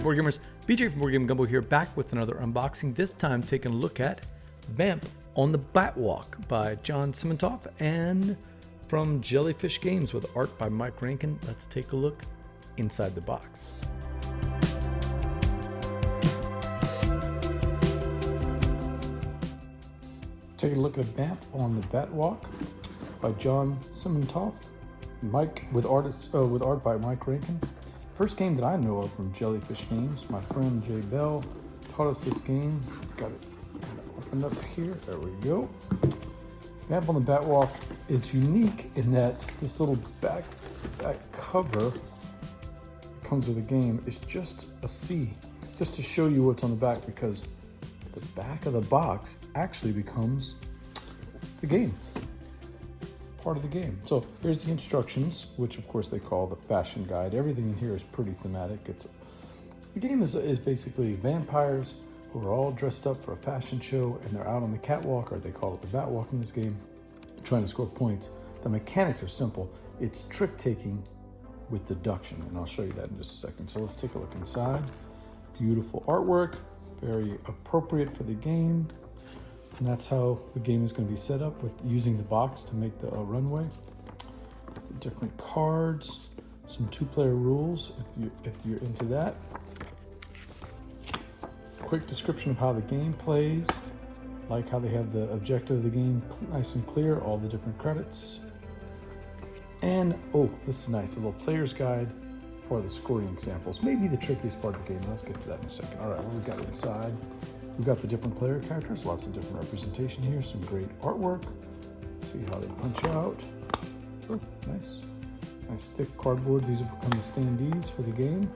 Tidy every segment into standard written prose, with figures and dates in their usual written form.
Board Gamers, BJ from Board Game Gumbo here, back with another unboxing, this time taking a look at Vamp on the Batwalk by Jon Simantov and from Jellyfish Games with art by Mike Rankin. Let's take a look inside the box. Take a look at Vamp on the Batwalk by Jon Simantov, with art by Mike Rankin. First game that I know of from Jellyfish Games. My friend Jay Bell taught us this game. Got it kind of opened up here. There we go. Vamp on the Batwalk is unique in that this little back cover that comes with the game is just a C, just to show you what's on the back, because the back of the box actually becomes the game. Part of the game. So here's the instructions, which of course they call the fashion guide. Everything in here is pretty thematic. The game is basically vampires who are all dressed up for a fashion show, and they're out on the catwalk, or they call it the Batwalk in this game, trying to score points. The mechanics are simple. It's trick taking with deduction, and I'll show you that in just a second. So let's take a look inside. Beautiful artwork, very appropriate for the game. And that's how the game is going to be set up, with using the box to make the runway. The different cards, some two-player rules if you're into that. Quick description of how the game plays, like how they have the objective of the game nice and clear, all the different credits. And, oh, this is nice, a little player's guide for the scoring examples. Maybe the trickiest part of the game. Let's get to that in a second. All right, what we got inside? We've got the different player characters, lots of different representation here, some great artwork. Let's see how they punch out. Oh, nice. Nice thick cardboard. These will become the standees for the game.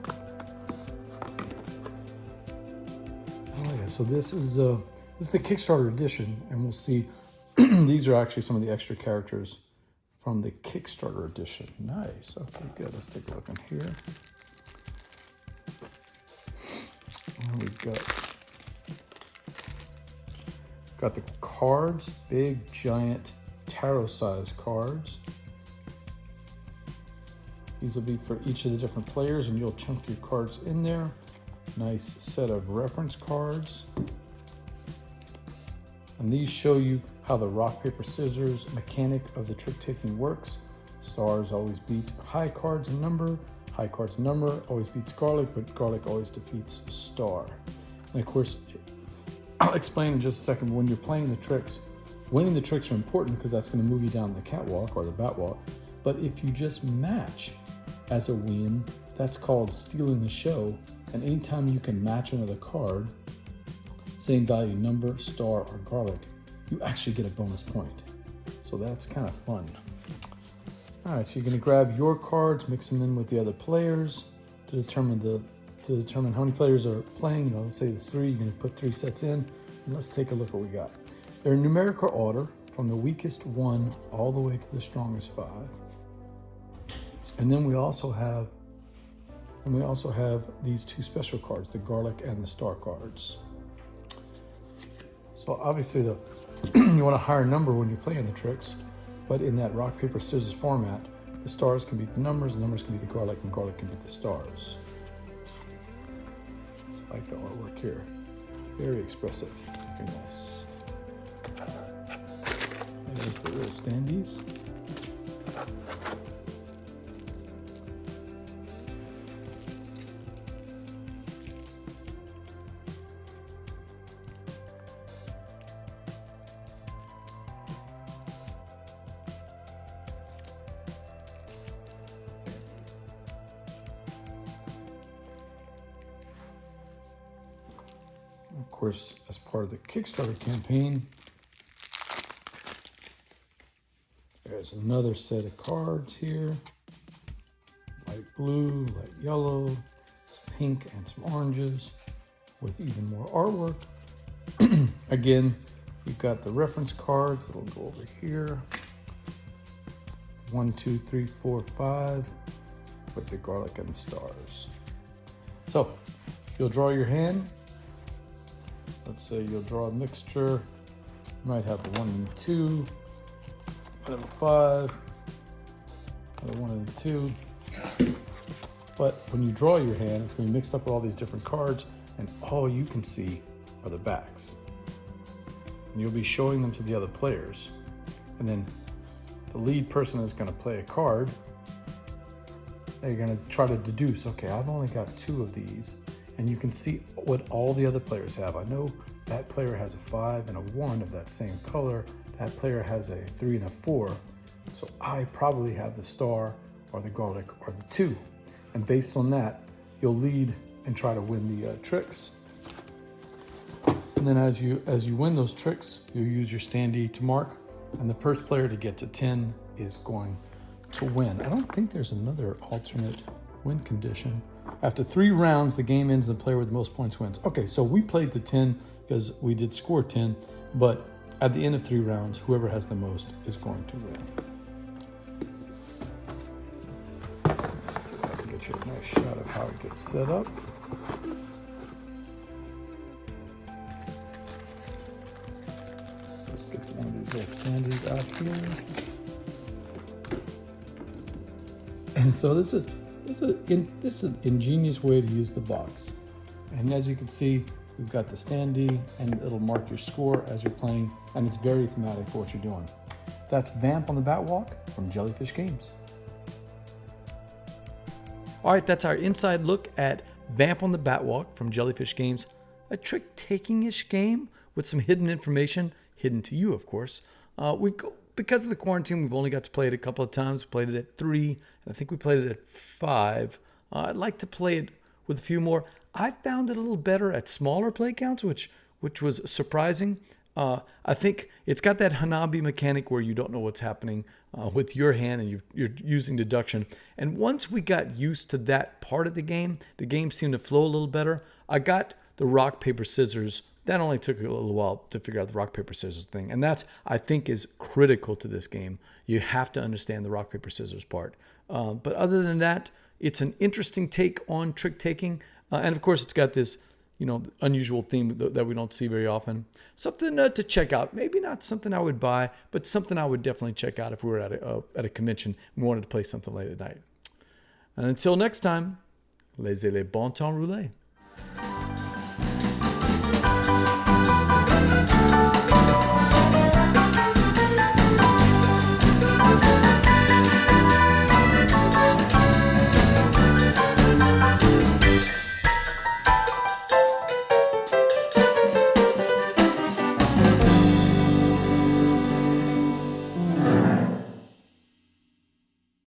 Oh yeah, so this is the Kickstarter edition, and we'll see these are actually some of the extra characters from the Kickstarter edition. Nice, okay, good. Let's take a look in here. And we've got the cards, big, giant, tarot-sized cards. These will be for each of the different players, and you'll chunk your cards in there. Nice set of reference cards. And these show you how the rock, paper, scissors mechanic of the trick-taking works. Stars always beat high cards number. High cards number always beats garlic, but garlic always defeats a star. And of course, I'll explain in just a second, when you're playing the tricks, winning the tricks are important because that's going to move you down the catwalk or the Batwalk. But if you just match as a win, that's called stealing the show. And anytime you can match another card, same value, number, star, or garlic, you actually get a bonus point. So that's kind of fun. All right, so you're going to grab your cards, mix them in with the other players to determine how many players are playing. You know, let's say it's 3, you're going to put 3 sets in, and let's take a look at what we got. They're in numerical order from the weakest 1 all the way to the strongest 5. And then we also have these 2 special cards, the garlic and the star cards. So obviously you want a higher number when you're playing the tricks, but in that rock, paper, scissors format, the stars can beat the numbers can beat the garlic, and garlic can beat the stars. I like the artwork here. Very expressive. Very nice. There's the little standees. Of course, as part of the Kickstarter campaign, there's another set of cards here. Light blue, light yellow, pink, and some oranges with even more artwork. Again, we've got the reference cards that'll go over here. 1, 2, 3, 4, 5 with the garlic and the stars. So you'll draw your hand. Let's say you'll draw a mixture. You might have 1 and 2. number 5, another 1 and 2. But when you draw your hand, it's going to be mixed up with all these different cards, and all you can see are the backs. And you'll be showing them to the other players. And then the lead person is going to play a card. They're going to try to deduce, okay, I've only got 2 of these. And you can see what all the other players have. I know that player has a 5 and a 1 of that same color. That player has a 3 and a 4. So I probably have the star or the garlic or the 2. And based on that, you'll lead and try to win the tricks. And then as you win those tricks, you'll use your standee to mark. And the first player to get to 10 is going to win. I don't think there's another alternate win condition. After 3 rounds, the game ends and the player with the most points wins. Okay, so we played to 10 because we did score 10, but at the end of 3 rounds, whoever has the most is going to win. Let's see if I can get you a nice shot of how it gets set up. Let's get one of these little standees out here. And so this is an ingenious way to use the box. And as you can see, we've got the standee, and it'll mark your score as you're playing, and it's very thematic for what you're doing. That's Vamp on the Batwalk from Jellyfish Games. All right, that's our inside look at Vamp on the Batwalk from Jellyfish Games, a trick-taking-ish game with some hidden information, hidden to you, of course. Because of the quarantine, we've only got to play it a couple of times. We played it at 3, and I think we played it at 5. I'd like to play it with a few more. I found it a little better at smaller play counts, which was surprising. I think it's got that Hanabi mechanic where you don't know what's happening with your hand, and you're using deduction. And once we got used to that part of the game seemed to flow a little better. I got the rock, paper, scissors. That only took a little while to figure out the rock, paper, scissors thing. And that's, I think, is critical to this game. You have to understand the rock, paper, scissors part. But other than that, it's an interesting take on trick taking. And of course, it's got this, unusual theme that we don't see very often. Something to check out. Maybe not something I would buy, but something I would definitely check out if we were at a convention and we wanted to play something late at night. And until next time, laissez les bon temps rouler.